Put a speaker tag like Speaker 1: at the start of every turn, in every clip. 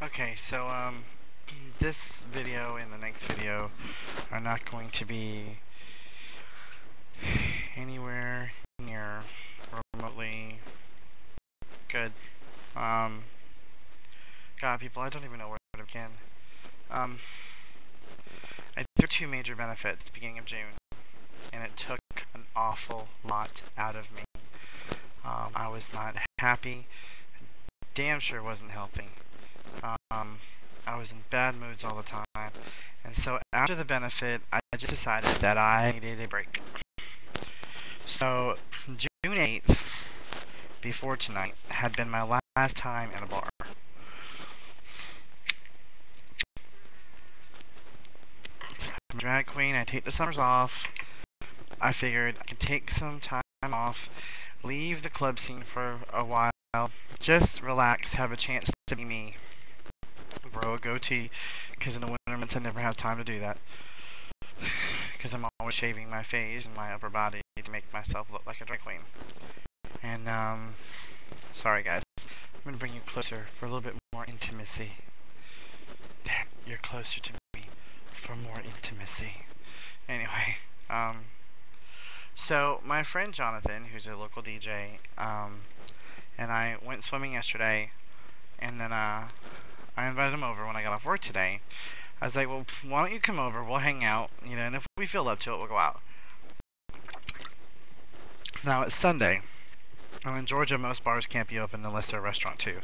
Speaker 1: Okay, so this video and the next video are not going to be anywhere near remotely good. Um, God, people, I don't even know where to begin. There were two major benefits at the beginning of June, and it took an awful lot out of me. I was not happy, damn sure wasn't healthy. I was in bad moods all the time, and so after the benefit, I just decided that I needed a break. So June 8th, before tonight, had been my last time in a bar. I'm a drag queen, I take the summers off. I figured I could take some time off, leave the club scene for a while, just relax, have a chance to be me. Grow a goatee, because in the winter months I never have time to do that. Because I'm always shaving my face and my upper body to make myself look like a drag queen. And, sorry guys, I'm going to bring you closer for a little bit more intimacy. There, you're closer to me for more intimacy. Anyway, so my friend Jonathan, who's a local DJ, and I went swimming yesterday, and then, I invited him over when I got off work today. I was like, well, why don't you come over, we'll hang out, and if we feel up to it, we'll go out. Now, it's Sunday, and in Georgia, most bars can't be open unless they're a restaurant, too.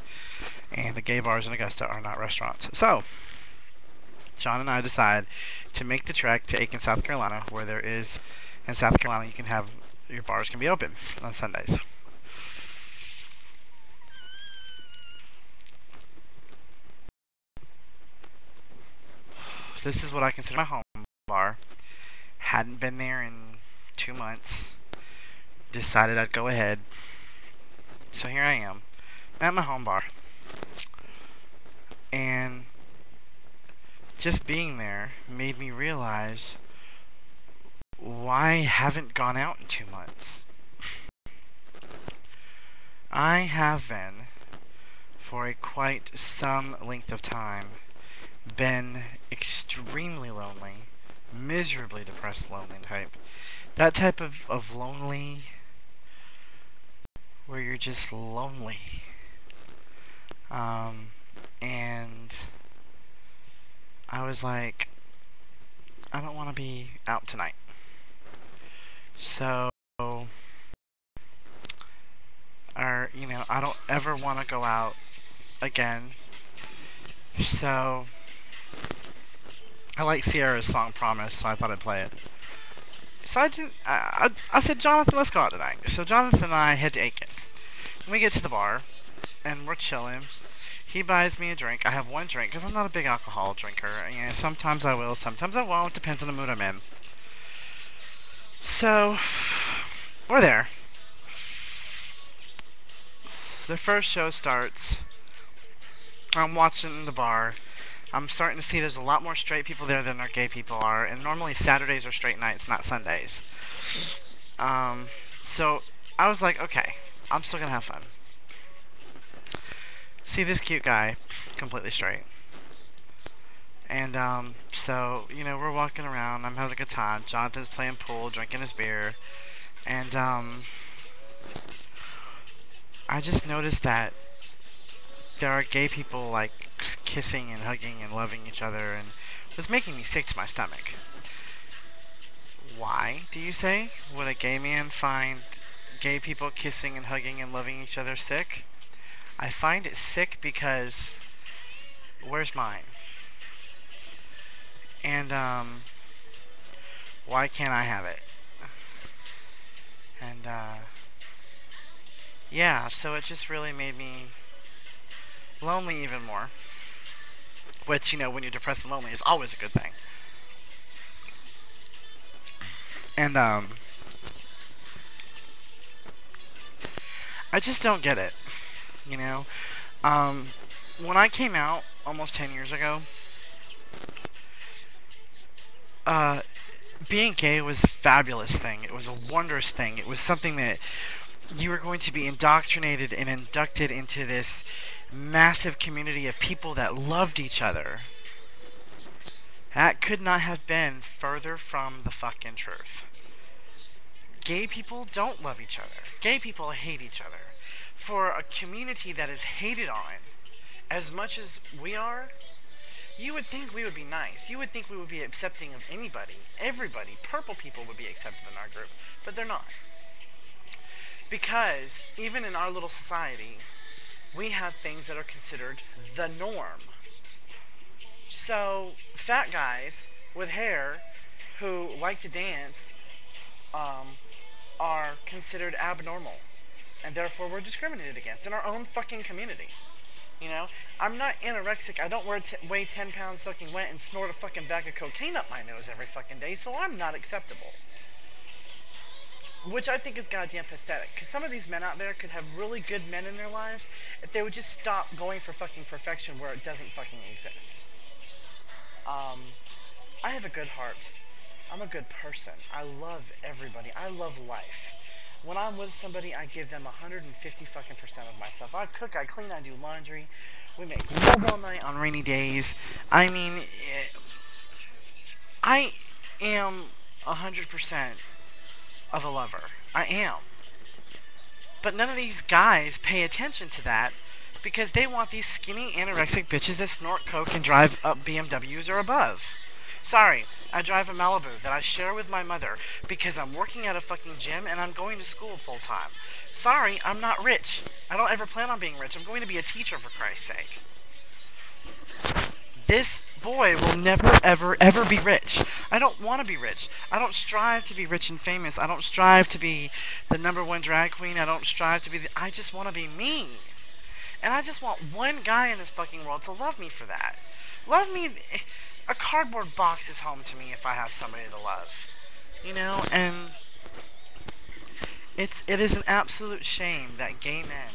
Speaker 1: And the gay bars in Augusta are not restaurants. So, John and I decided to make the trek to Aiken, South Carolina, where there is, in South Carolina, your bars can be open on Sundays. This is what I consider my home bar. Hadn't been there in 2 months. Decided I'd go ahead. So here I am at my home bar. And just being there made me realize why I haven't gone out in 2 months. I have been, for quite some length of time, been extremely lonely, miserably depressed, lonely type. That type of lonely where you're just lonely. And I was like, I don't want to be out tonight. So, I don't ever want to go out again. So, I like Sierra's song Promise, so I thought I'd play it. So I said, Jonathan, let's go out tonight. So Jonathan and I head to Aiken. We get to the bar, and we're chilling. He buys me a drink. I have one drink, because I'm not a big alcohol drinker. Sometimes I will, sometimes I won't. Depends on the mood I'm in. So, we're there. The first show starts. I'm watching the bar. I'm starting to see there's a lot more straight people there than our gay people are, and normally Saturdays are straight nights, not Sundays. So I was like, okay, I'm still gonna have fun. See this cute guy, completely straight. And, so, we're walking around, I'm having a good time. Jonathan's playing pool, drinking his beer, and, I just noticed that there are gay people, like, kissing and hugging and loving each other, and it was making me sick to my stomach. Why, do you say? Would a gay man find gay people kissing and hugging and loving each other sick? I find it sick because where's mine? And, why can't I have it? And, yeah, so it just really made me lonely even more. Which, when you're depressed and lonely is always a good thing. And, I just don't get it. When I came out almost 10 years ago, being gay was a fabulous thing. It was a wondrous thing. It was something that you were going to be indoctrinated and inducted into this massive community of people that loved each other. That could not have been further from the fucking truth. Gay people don't love each other. Gay people hate each other. For a community that is hated on as much as we are, you would think we would be nice. You would think we would be accepting of anybody, everybody. Purple people would be accepted in our group, but they're not. Because even in our little society, we have things that are considered the norm. So, fat guys with hair who like to dance are considered abnormal. And therefore we're discriminated against in our own fucking community. You know? I'm not anorexic. I don't weigh 10 pounds soaking wet and snort a fucking bag of cocaine up my nose every fucking day, so I'm not acceptable. Which I think is goddamn pathetic. Because some of these men out there could have really good men in their lives if they would just stop going for fucking perfection where it doesn't fucking exist. I have a good heart. I'm a good person. I love everybody. I love life. When I'm with somebody, I give them 150 fucking percent of myself. I cook, I clean, I do laundry. We make love all night on rainy days. I mean, I am 100% of a lover. I am. But none of these guys pay attention to that because they want these skinny anorexic bitches that snort coke and drive up BMWs or above. Sorry, I drive a Malibu that I share with my mother because I'm working at a fucking gym and I'm going to school full time. Sorry, I'm not rich. I don't ever plan on being rich. I'm going to be a teacher, for Christ's sake. This boy will never, ever, ever be rich. I don't want to be rich. I don't strive to be rich and famous. I don't strive to be the #1 drag queen. I don't strive to be I just want to be me. And I just want one guy in this fucking world to love me for that. Love me. A cardboard box is home to me if I have somebody to love. You know, and it is an absolute shame that gay men,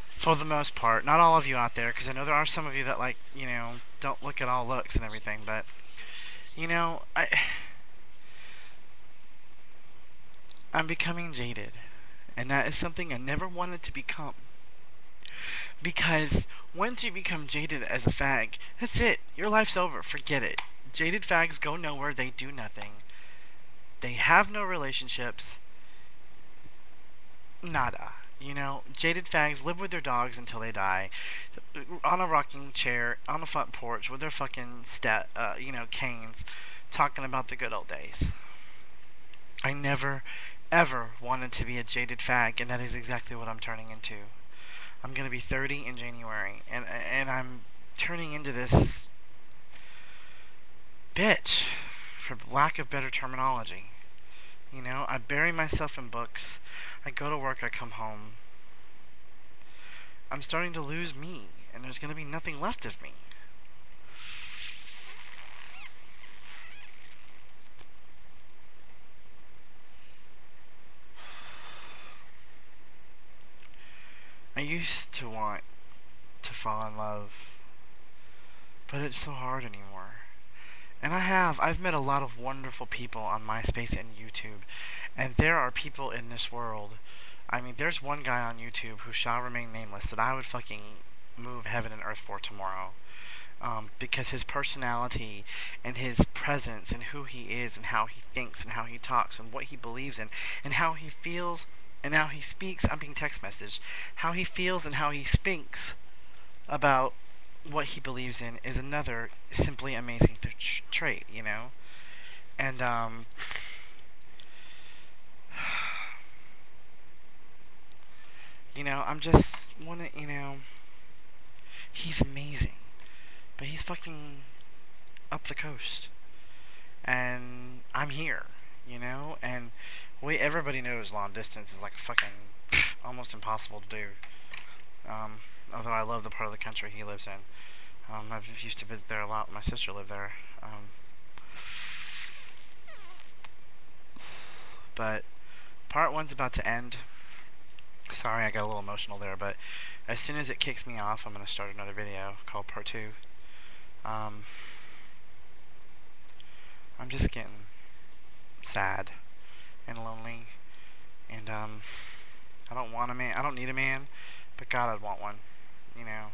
Speaker 1: for the most part, not all of you out there, because I know there are some of you that, like, you know, don't look at all looks and everything, but, you know, I'm becoming jaded, and that is something I never wanted to become. Because once you become jaded as a fag, that's it. Your life's over. Forget it. Jaded fags go nowhere. They do nothing. They have no relationships. Nada. You know, jaded fags live with their dogs until they die, on a rocking chair, on a front porch with their fucking canes, talking about the good old days. I never, ever wanted to be a jaded fag, and that is exactly what I'm turning into. I'm gonna be 30 in January, and I'm turning into this bitch, for lack of better terminology. You know, I bury myself in books. I go to work, I come home. I'm starting to lose me, and there's gonna be nothing left of me. I used to want to fall in love, but it's so hard anymore. And I've met a lot of wonderful people on MySpace and YouTube, and there are people in this world. I mean, there's one guy on YouTube who shall remain nameless that I would fucking move heaven and earth for tomorrow. Because his personality and his presence and who he is and how he thinks and how he talks and what he believes in and how he feels and how he speaks. I'm being text messaged. How he feels and how he speaks about what he believes in is another simply amazing trait, you know? And, you know, I'm just you know, he's amazing. But he's fucking up the coast. And I'm here, you know? And everybody knows long distance is like fucking almost impossible to do. Although I love the part of the country he lives in. I've used to visit there a lot. My sister lived there. But part one's about to end. Sorry, I got a little emotional there, but as soon as it kicks me off, I'm going to start another video called part 2. I'm just getting sad and lonely, and I don't want a man. I don't need a man, but God, I'd want one. you know,